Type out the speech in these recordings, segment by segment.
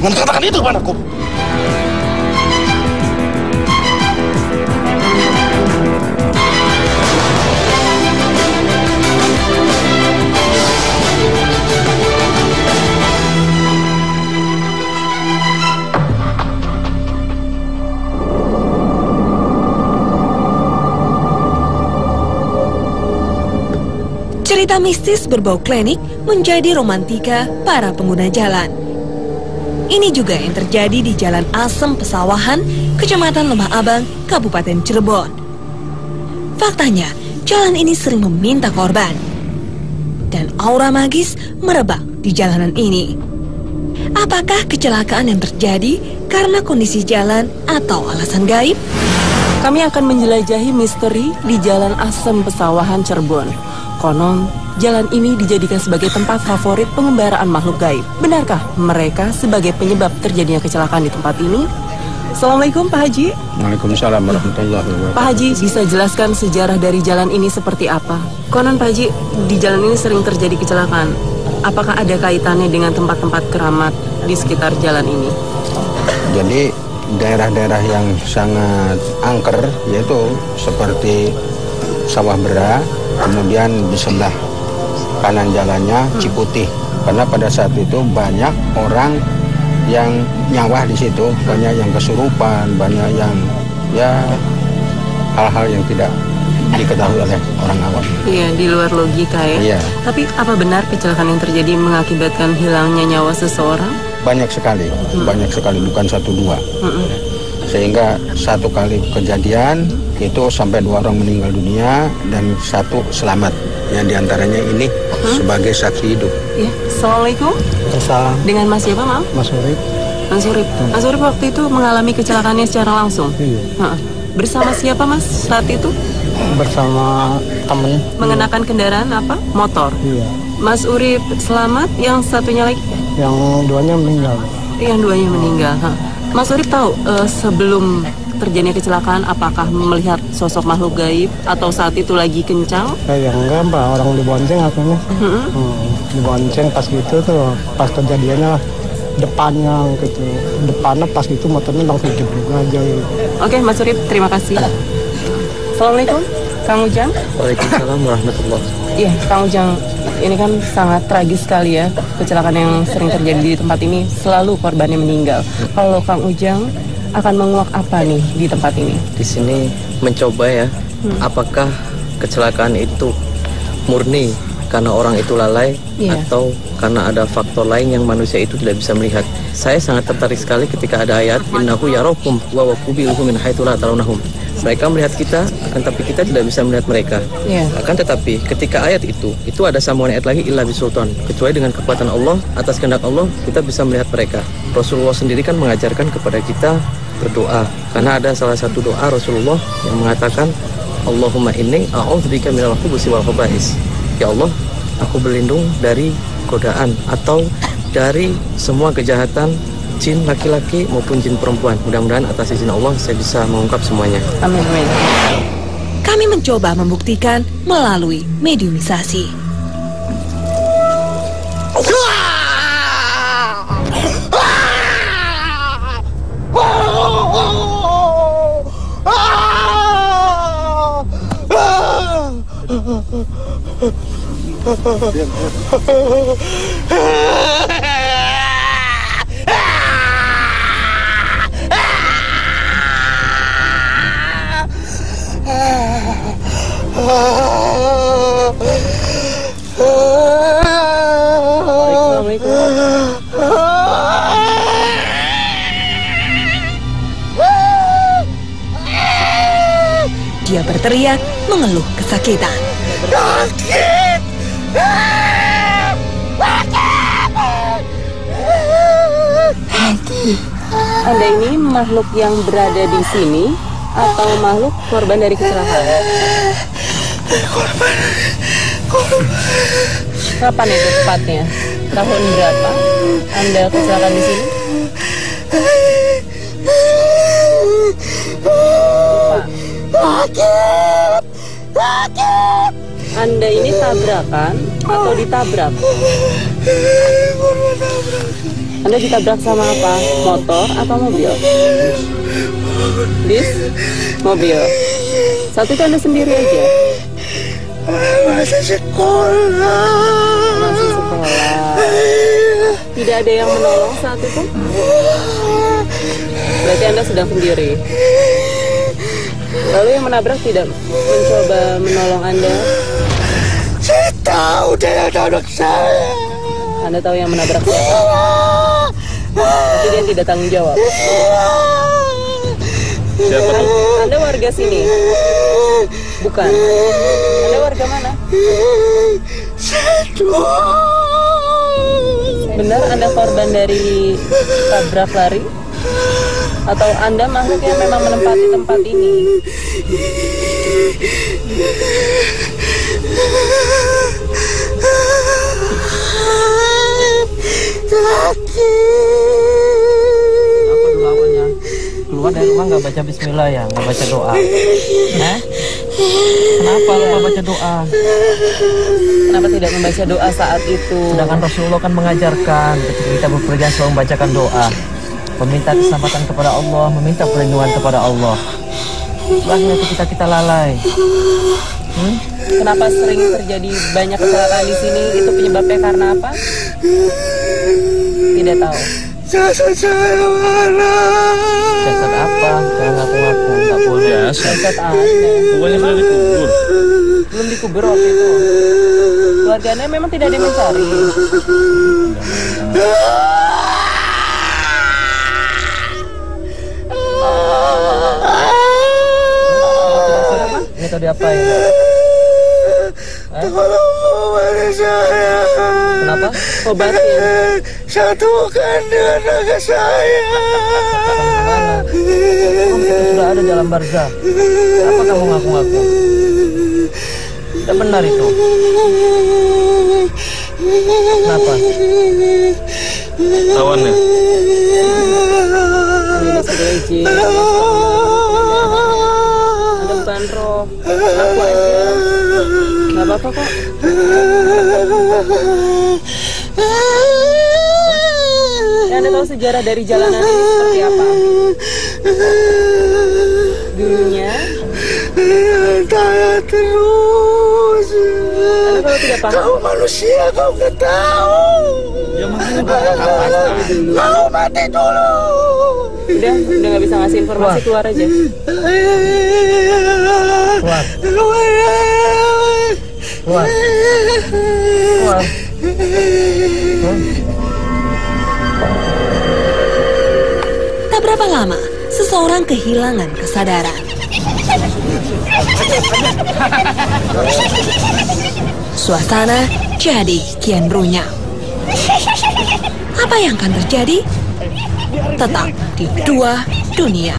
Jangan katakan itu padaku. Cerita mistis berbau klinik menjadi romantika para pengguna jalan. Ini juga yang terjadi di Jalan Asem Pesawahan, Kecamatan Lembah Abang, Kabupaten Cirebon. Faktanya, jalan ini sering meminta korban. Dan aura magis merebak di jalanan ini. Apakah kecelakaan yang terjadi karena kondisi jalan atau alasan gaib? Kami akan menjelajahi misteri di Jalan Asem Pesawahan, Cirebon. Konon, jalan ini dijadikan sebagai tempat favorit pengembaraan makhluk gaib. Benarkah mereka sebagai penyebab terjadinya kecelakaan di tempat ini? Assalamualaikum Pak Haji. Waalaikumsalam warahmatullahi wabarakatuh. Pak Haji, bisa jelaskan sejarah dari jalan ini seperti apa? Konon Pak Haji, di jalan ini sering terjadi kecelakaan. Apakah ada kaitannya dengan tempat-tempat keramat di sekitar jalan ini? Jadi daerah-daerah yang sangat angker yaitu seperti Sawah Bera, kemudian di sebelah kanan jalannya Ciputih. Karena pada saat itu banyak orang yang nyawa di situ, banyak yang kesurupan, banyak yang hal-hal yang tidak diketahui oleh orang awam. Iya, di luar logika ya. Iya. Tapi apa benar kecelakaan yang terjadi mengakibatkan hilangnya nyawa seseorang? Banyak sekali, bukan 1-2. Sehingga satu kali kejadian itu sampai 2 orang meninggal dunia dan 1 selamat. Yang diantaranya ini sebagai saksi hidup. Ya, Assalamualaikum. Assalam. Dengan Mas siapa, Mam? Mas Urip. Mas Urip. Mas Urip waktu itu mengalami kecelakaannya secara langsung. Iya. Bersama siapa Mas saat itu? Bersama temen. Mengenakan kendaraan apa? Motor. Iya. Mas Urip selamat, yang satunya lagi? Yang 2-nya meninggal. Yang 2-nya meninggal. Mas Urip tahu sebelum terjadinya kecelakaan apakah melihat sosok makhluk gaib atau saat itu lagi kencang? Ya enggak Mbak, orang dibonceng akunya. Dibonceng pas gitu tuh, pas kejadiannya depannya gitu. Depannya pas gitu motornya langsung jeblok aja gitu. Oke, Mas Urip, terima kasih. Assalamualaikum, Kang Ujang. Waalaikumsalam warahmatullahi. Iya, Kang Ujang, ini kan sangat tragis sekali ya, kecelakaan yang sering terjadi di tempat ini, selalu korbannya meninggal. Kalau Kang Ujang akan menguak apa nih di tempat ini? Di sini mencoba ya, apakah kecelakaan itu murni karena orang itu lalai atau karena ada faktor lain yang manusia itu tidak bisa melihat. Saya sangat tertarik sekali ketika ada ayat innahu yarakum wa qabiluhum min haitsu la tarawnahum. Mereka melihat kita, tapi kita tidak bisa melihat mereka. Akan tetapi ketika ayat itu ada sambungan ayat lagi illa bisultan. Kecuali dengan kekuatan Allah, atas kehendak Allah, kita bisa melihat mereka. Rasulullah sendiri kan mengajarkan kepada kita berdoa. Karena ada salah satu doa Rasulullah yang mengatakan Allahumma inni a'udzubika minal khubuthi wal khaba'is. Ya Allah, aku berlindung dari godaan atau dari semua kejahatan jin laki-laki maupun jin perempuan. Mudah-mudahan atas izin Allah saya bisa mengungkap semuanya. Amin. Kami mencoba membuktikan melalui mediumisasi. Dia berteriak mengeluh kesakitan. Anda ini makhluk yang berada di sini atau makhluk korban dari kecelakaan? Korban. Kapan itu tepatnya? Tahun berapa Anda kecelakaan di sini? Sakit. Anda ini tabrakan atau ditabrak? Anda ditabrak sama apa? Motor atau mobil? Bis? Mobil. Saat itu Anda sendiri aja? Masih sekolah. Masih sekolah. Tidak ada yang menolong saat itu? Berarti Anda sedang sendiri. Lalu yang menabrak tidak mencoba menolong Anda? Saya tahu dia ada anak saya. Anda tahu yang menabrak siapa? Tapi dia tidak tanggung jawab. Siapa tuh? Anda warga sini? Bukan. Anda warga mana? Benar Anda korban dari tabrak lari? Atau Anda makhluk yang memang menempati tempat ini? Apa dulu awalnya? Keluar dari rumah nggak baca bismillah ya? Nggak baca doa? Kenapa lupa baca doa? Kenapa tidak membaca doa saat itu? Sedangkan Rasulullah kan mengajarkan ketika kita berpergian selalu membacakan doa, meminta keselamatan kepada Allah, meminta perlindungan kepada Allah. Sebabnya ketika kita lalai. Kenapa sering terjadi banyak kecelakaan di sini? Itu penyebabnya karena apa? Tidak tahu. Jasad saya mana? Jasad apa? Jangan ngaku-ngaku, nggak boleh. Jasad ada. Pokoknya sudah dikubur. Belum dikubur waktu itu. Keluarganya memang tidak ada yang mencari. Ini tadi apa ya? Tolong saya. Kenapa? Obatin. Satukan dengan naga saya. Kita sudah ada dalam barzah. Kenapa kamu ngaku-ngaku? Tidak benar itu. Kenapa? Lawannya. Ini segera izin. Ada bukan roh. Aku aja. Gak apa-apa kok. Ya, Anda tahu sejarah dari jalanan ini seperti apa? Dulunya Tanya terus. Anda kalau tidak paham, Kau manusia, kau nggak tahu. Ya Kau mati dulu. udah nggak bisa ngasih informasi, keluar aja. Keluar. Keluar. Keluar. Tak berapa lama, seseorang kehilangan kesadaran. Suasana jadi kian runyam. Apa yang akan terjadi? Tetap di Dua Dunia.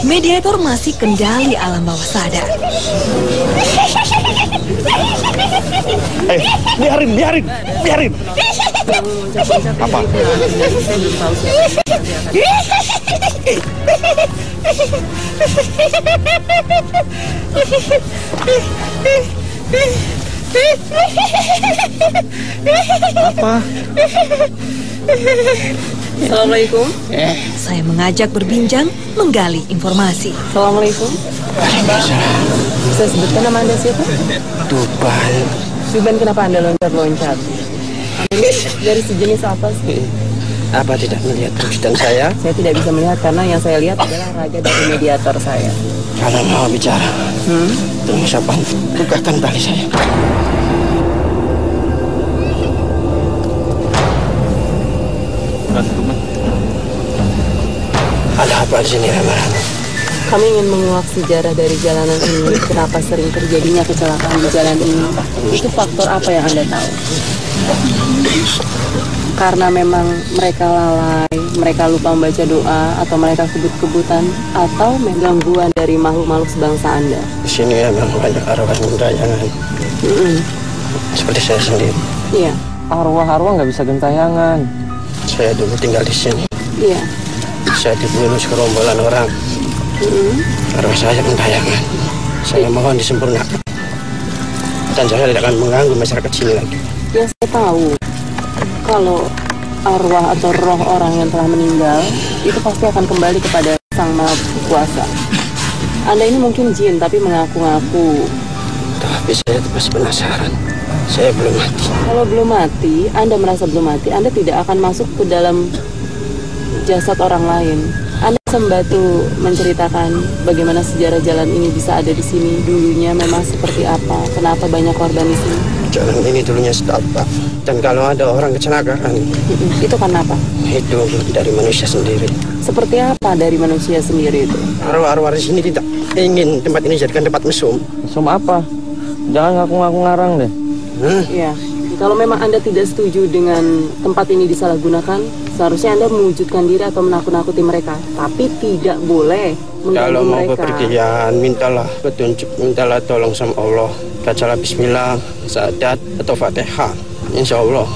Mediator masih kendali alam bawah sadar. Biarin. Apa? Apa? Assalamualaikum. Saya mengajak berbincang, menggali informasi. Assalamualaikum. Bisa sebutkan nama Anda siapa? Tuban. Tuban, kenapa Anda loncat-loncat? Anda dari sejenis apa sih? Apa tidak melihat wujudkan saya? Saya tidak bisa melihat karena yang saya lihat adalah raga dari mediator saya. Kalau mau bicara, tolong siapa? Bukakan tali saya. Ada apa di sini, Rama? Kami ingin menguak sejarah dari jalanan ini. Kenapa sering terjadinya kecelakaan di jalan ini? Itu faktor apa yang Anda tahu? Karena memang mereka lalai, mereka lupa membaca doa, atau mereka kebut-kebutan, atau gangguan dari makhluk-makhluk sebangsa Anda? Di sini memang banyak arwah gentayangan. Seperti saya sendiri. Iya. Arwah-arwah nggak bisa gentayangan. Saya dulu tinggal di sini. Iya. Saya dibunuh segerombolan orang. Arwah saya gentayangan. Saya mohon disempurnakan. Dan saya tidak akan mengganggu masyarakat sini lagi. Yang saya tahu, kalau arwah atau roh orang yang telah meninggal, itu pasti akan kembali kepada Sang Maha Kuasa. Anda ini mungkin jin, tapi mengaku-ngaku. Tapi saya masih penasaran. Saya belum mati. Kalau belum mati, Anda merasa belum mati, Anda tidak akan masuk ke dalam jasad orang lain. Anda bisa membantu menceritakan bagaimana sejarah jalan ini bisa ada di sini. Dulunya memang seperti apa? Kenapa banyak korban di sini? Jalan ini dulunya setapak. Dan kalau ada orang kecelakaan, itu karena apa? itu dari manusia sendiri. Seperti apa dari manusia sendiri itu? Arwah-arwah di sini tidak ingin tempat ini jadikan tempat mesum. Mesum apa? Jangan ngaku-ngaku ngarang deh. Iya. Kalau memang Anda tidak setuju dengan tempat ini disalahgunakan, seharusnya Anda mewujudkan diri atau menakut-nakuti mereka. Tapi tidak boleh mengganggu Kalau mau mereka. bepergian, mintalah petunjuk, mintalah tolong sama Allah. Bacalah bismillah, syahadat, atau fatihah. Insya Allah,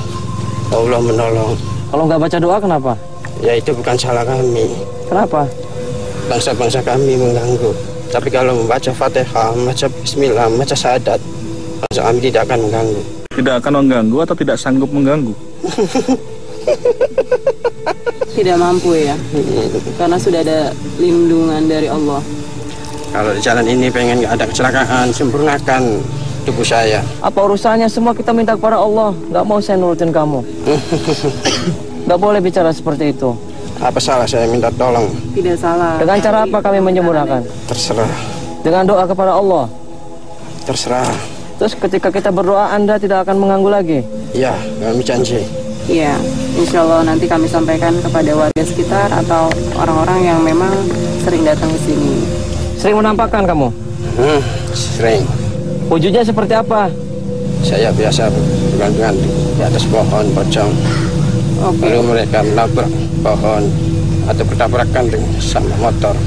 Allah menolong. Kalau nggak baca doa kenapa? Ya itu bukan salah kami. Kenapa? Bangsa-bangsa kami mengganggu. Tapi kalau membaca fatihah, membaca bismillah, membaca syahadat, bangsa kami tidak akan mengganggu. Tidak akan mengganggu atau tidak sanggup mengganggu? Tidak mampu ya, karena sudah ada lindungan dari Allah. Kalau di jalan ini pengen nggak ada kecelakaan, sempurnakan tubuh saya. Apa urusannya? Semua kita minta kepada Allah. Nggak mau saya nurutin kamu. Nggak boleh bicara seperti itu. Apa salah saya minta tolong? Tidak salah. Dengan cara apa kami menyempurnakan? Terserah, Dengan doa kepada Allah. terserah. Terus ketika kita berdoa, Anda tidak akan mengganggu lagi. Ya, kami janji. Iya, insya Allah nanti kami sampaikan kepada warga sekitar atau orang-orang yang memang sering datang ke sini. Sering menampakkan kamu? Sering. Wujudnya seperti apa? Saya biasa bergantungan di atas pohon, pocong. Oke. Lalu mereka menabrak pohon atau bertabrakan dengan sama motor.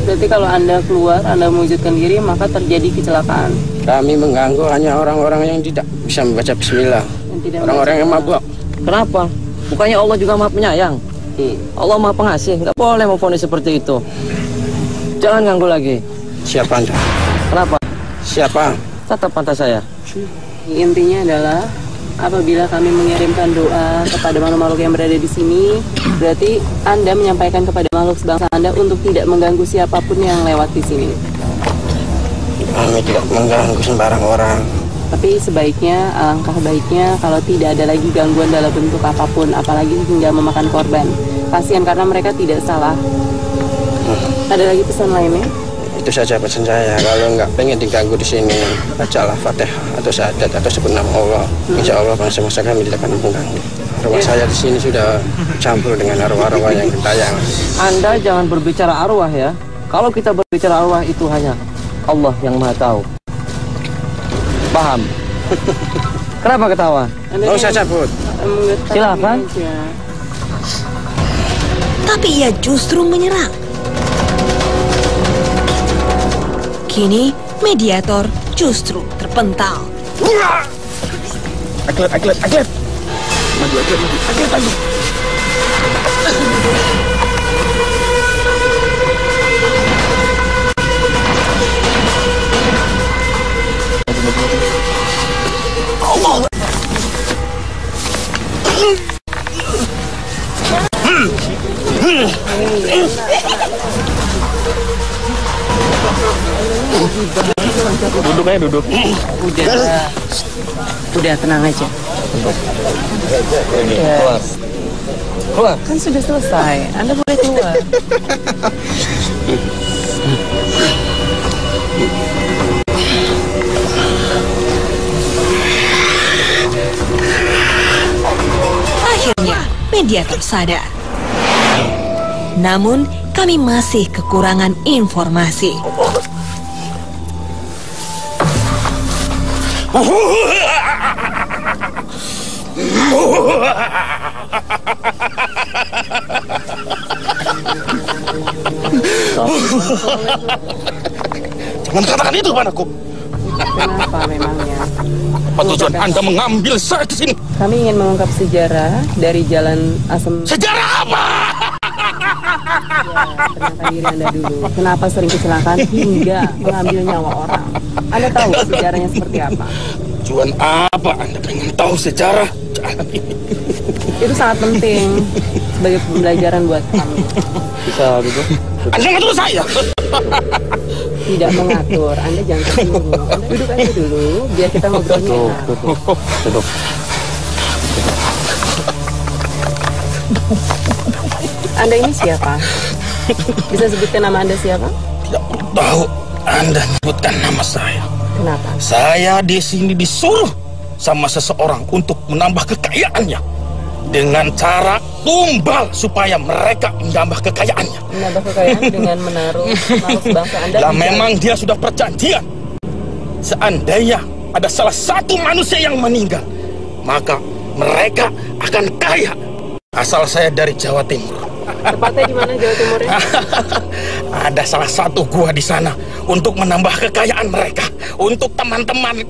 Berarti kalau Anda keluar, Anda mewujudkan diri, maka terjadi kecelakaan. Kami mengganggu hanya orang-orang yang tidak bisa membaca bismillah. Orang-orang yang mabuk. Kenapa? Bukannya Allah juga maha penyayang? Allah maha pengasih. Nggak boleh memvonis seperti itu. Jangan ganggu lagi. Siapa Anda? Kenapa? Siapa? Tatap mata saya. Intinya adalah apabila kami mengirimkan doa kepada makhluk-makhluk yang berada di sini, berarti Anda menyampaikan kepada makhluk sebangsa Anda untuk tidak mengganggu siapapun yang lewat di sini. Kami tidak mengganggu sembarang orang. Tapi sebaiknya, alangkah baiknya kalau tidak ada lagi gangguan dalam bentuk apapun, apalagi hingga memakan korban. Kasihan karena mereka tidak salah. Ada lagi pesan lainnya? Itu saja pesan saya. Kalau nggak pengen diganggu di sini, bacalah fatihah atau syahadat atau sebut nama Allah. Insya Allah bangsa-bangsa kami tidak akan mengganggu. Arwah saya di sini sudah campur dengan arwah-arwah yang gentayang. Anda jangan berbicara arwah ya. Kalau kita berbicara arwah itu hanya Allah yang maha tahu. Paham? Kenapa ketawa? Nggak usah cabut. Silakan. Tapi ia justru menyerang. Kini, mediator justru terpental. Aglet. Maju. Duduk. Udah tenang aja. Keluar. Kan sudah selesai, Anda boleh keluar. Akhirnya, mediator sadar. Namun, kami masih kekurangan informasi. Jangan katakan itu padaku. Kenapa memangnya? Apa tujuan Anda mengambil saya ke sini? Kami ingin mengungkap sejarah dari Jalan Asem. Sejarah apa? Perkenalkan diri Anda dulu. Kenapa sering kecelakaan hingga mengambil nyawa orang? Anda tahu sejarahnya seperti apa? Tujuan apa Anda pengen tahu sejarah jalan ini? Itu sangat penting sebagai pembelajaran buat kami. Bisa duduk? Anda ngatur saya. Tidak mengatur, Anda jangan tersinggung. Anda duduk aja dulu, biar kita ngobrolnya enak. Duduk. Anda ini siapa? Bisa sebutkan nama Anda siapa? Tidak perlu tahu Anda menyebutkan nama saya. Kenapa? Saya di sini disuruh sama seseorang untuk menambah kekayaannya dengan cara tumbal supaya mereka menambah kekayaannya. Menambah kekayaan dengan menaruh malu sebangsa Anda. Lah memang dia sudah perjanjian. Seandainya ada salah satu manusia yang meninggal, maka mereka akan kaya. Asal saya dari Jawa Timur. Tepatnya di mana Jawa Timur ya? Ada salah satu gua di sana untuk menambah kekayaan mereka, untuk teman-teman.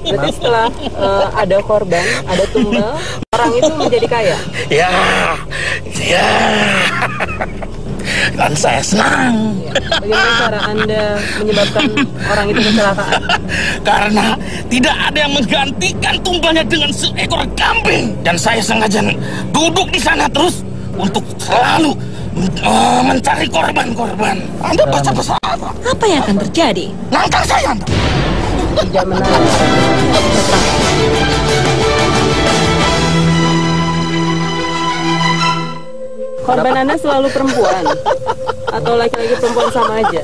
Berarti setelah ada korban, ada tumbal, orang itu menjadi kaya. Ya. Dan saya senang. Bagaimana cara Anda menyebabkan orang itu kecelakaan? Karena tidak ada yang menggantikan tumbalnya dengan seekor kambing. Dan saya sengaja duduk di sana terus untuk selalu mencari korban-korban. Anda baca pesan apa? Apa yang akan terjadi? Nangkang saya Anda. Tidak menarik. Korban Anda selalu perempuan? Atau laki-laki perempuan sama aja?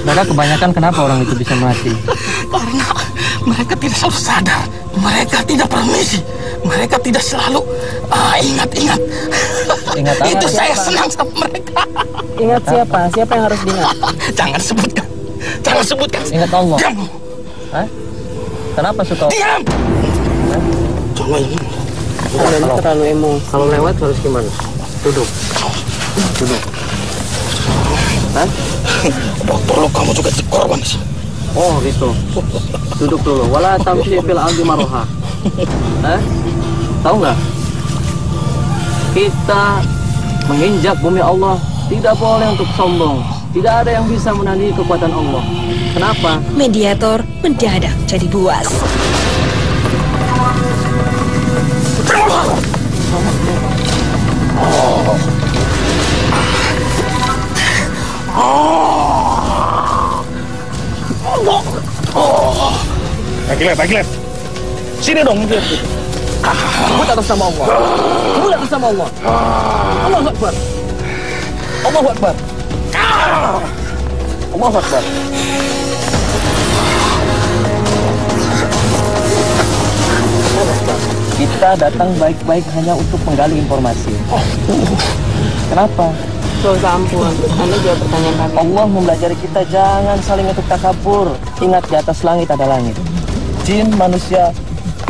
Maka kebanyakan kenapa orang itu bisa mati? Karena mereka tidak selalu sadar. Mereka tidak permisi. Mereka tidak selalu ingat-ingat. Ingat apa? Itu saya senang sama mereka. Ingat siapa? Siapa yang harus diingat? Jangan sebutkan. Jangan sebutkan. Ingat Allah. Diam. Hah? Kenapa suka? Diam. Jangan. Anda ini terlalu emosi. Kalau lewat harus gimana? Duduk. Hah? Dokter lo kamu juga korban sih. Oh gitu. Duduk dulu. Wala tamshi fil ardi maroha. Tahu nggak? Kita menginjak bumi Allah tidak boleh untuk sombong. Tidak ada yang bisa menandingi kekuatan Allah. Kenapa? Mediator mendadak jadi buas. Baiklah. Sini dong, sebut atas nama Allah. Sebut atas nama Allah. Allahu Akbar. Allahu Akbar. Allahu Akbar. Kita datang baik-baik hanya untuk menggali informasi. Kenapa? Dosa ampun, Anda jawab pertanyaan kami. Allah mempelajari kita jangan saling untuk takabur. Ingat di atas langit ada langit. Jin, manusia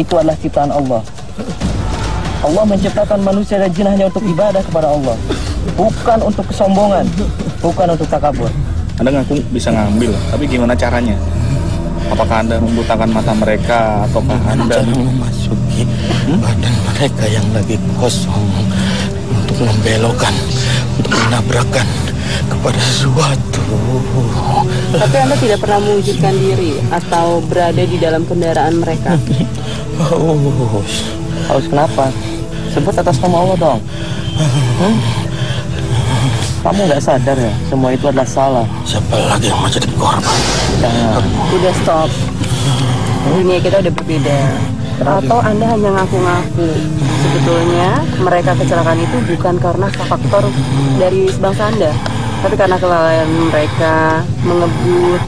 itu adalah ciptaan Allah. Allah menciptakan manusia dan jin hanya untuk ibadah kepada Allah, bukan untuk kesombongan, bukan untuk takabur. Anda ngaku bisa ngambil, tapi gimana caranya? Apakah Anda membutakan mata mereka ataukah Anda memasuki badan mereka yang lagi kosong untuk membelokkan, untuk menabrakkan kepada sesuatu. Tapi Anda tidak pernah mewujudkan diri atau berada di dalam kendaraan mereka. Haus kenapa? Sebut atas nama Allah dong. Kamu nggak sadar ya? Semua itu adalah salah. Siapa lagi yang menjadi korban? Jangan. Udah stop. Dunia kita udah berbeda. Atau Anda hanya ngaku-ngaku. Sebetulnya mereka kecelakaan itu bukan karena faktor dari sebangsa Anda, tapi karena kelalaian mereka mengebut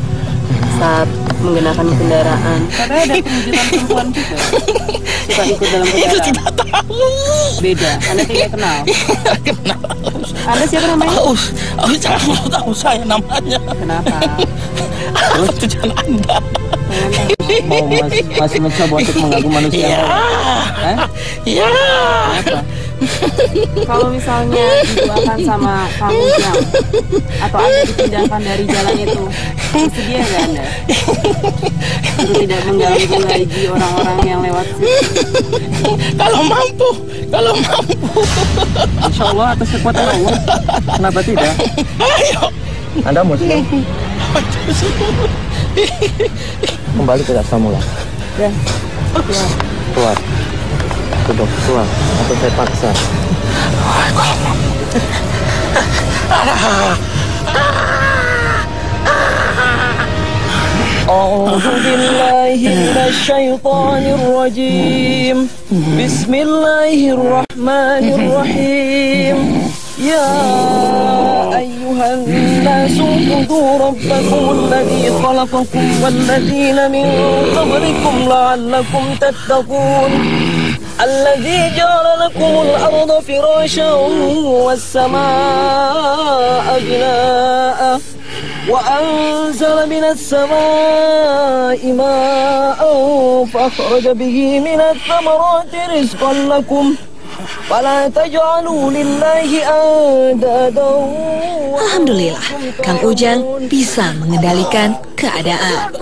saat menggunakan kendaraan. Karena ada kewujudan perempuan juga suka ikut dalam kendaraan. Itu tidak tahu. Beda, Anda tidak kenal. Kenal. Anda siapa namanya? Aus jangan mau tahu saya namanya. Kenapa? Apa tujuan Anda? Mau masih mencoba untuk mengganggu manusia? Iya. Hah? Iya. Kenapa? Kalau misalnya didoakan sama Kang Ujang atau Anda dipindahkan dari jalan itu, bersedia nggak Anda? Untuk tidak mengganggu lagi orang-orang yang lewat situ. Kalau mampu. Insya Allah atas kekuatan Allah. Kenapa tidak? Ayo. Anda Muslim. Kembali ke semula. Ya. Keluar. Duduk, keluar. Atau saya paksa. أعوذ بالله من الشيطان الرجيم بسم الله الرحمن الرحيم يا أيها الناس اعبدوا ربكم الذي خلقكم والذين من قبلكم لعلكم تتقون الذي جعل لكم الأرض فراشا والسماء بناء وأنزل من السماء ماء فأخرج به من الثمرات رزقا لكم فلا تجعلوا لله أندادا. Alhamdulillah, Kang Ujang bisa mengendalikan keadaan.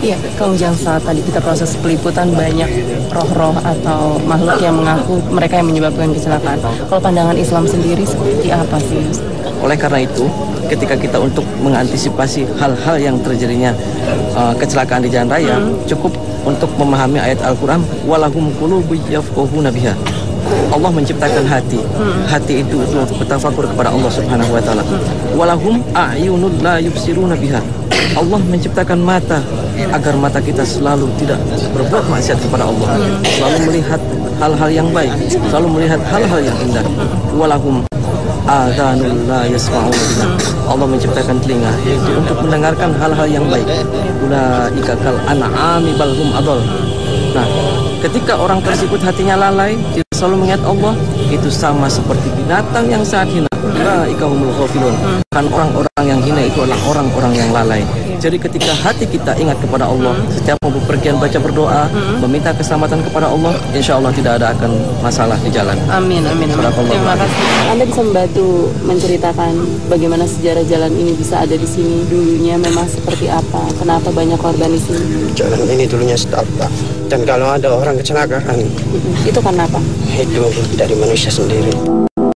Iya, Kang Ujang, saat tadi kita proses peliputan banyak roh-roh atau makhluk yang mengaku mereka yang menyebabkan kecelakaan. Kalau pandangan Islam sendiri seperti apa sih? Oleh karena itu, ketika kita untuk mengantisipasi hal-hal yang terjadinya kecelakaan di jalan raya, cukup untuk memahami ayat Al-Quran, walahum qulubun yafqahuna biha. Allah menciptakan hati. Hati itu untuk bertafakur kepada Allah Subhanahu wa taala. Walahum a'yunun la yubsiruna biha. Allah menciptakan mata agar mata kita selalu tidak berbuat maksiat kepada Allah, selalu melihat hal-hal yang baik, selalu melihat hal-hal yang indah. Walahum adhanul la yasma'una biha. Allah menciptakan telinga yaitu untuk mendengarkan hal-hal yang baik. Ulaika kal an'ami bal hum adall. Nah, ketika orang tersebut hatinya lalai, tidak selalu mengingat Allah, itu sama seperti binatang yang sangat hina. Ulaika humul ghafilun. Kan orang-orang yang hina itu adalah orang-orang yang lalai. Jadi ketika hati kita ingat kepada Allah, setiap mau bepergian baca berdoa, meminta keselamatan kepada Allah, insya Allah tidak ada akan masalah di jalan. Amin, amin. Terima kasih. Anda bisa membantu menceritakan bagaimana sejarah jalan ini bisa ada di sini, dulunya memang seperti apa, kenapa banyak korban di sini? Jalan ini dulunya setapak. Dan kalau ada orang kecelakaan, Itu karena apa? itu dari manusia sendiri.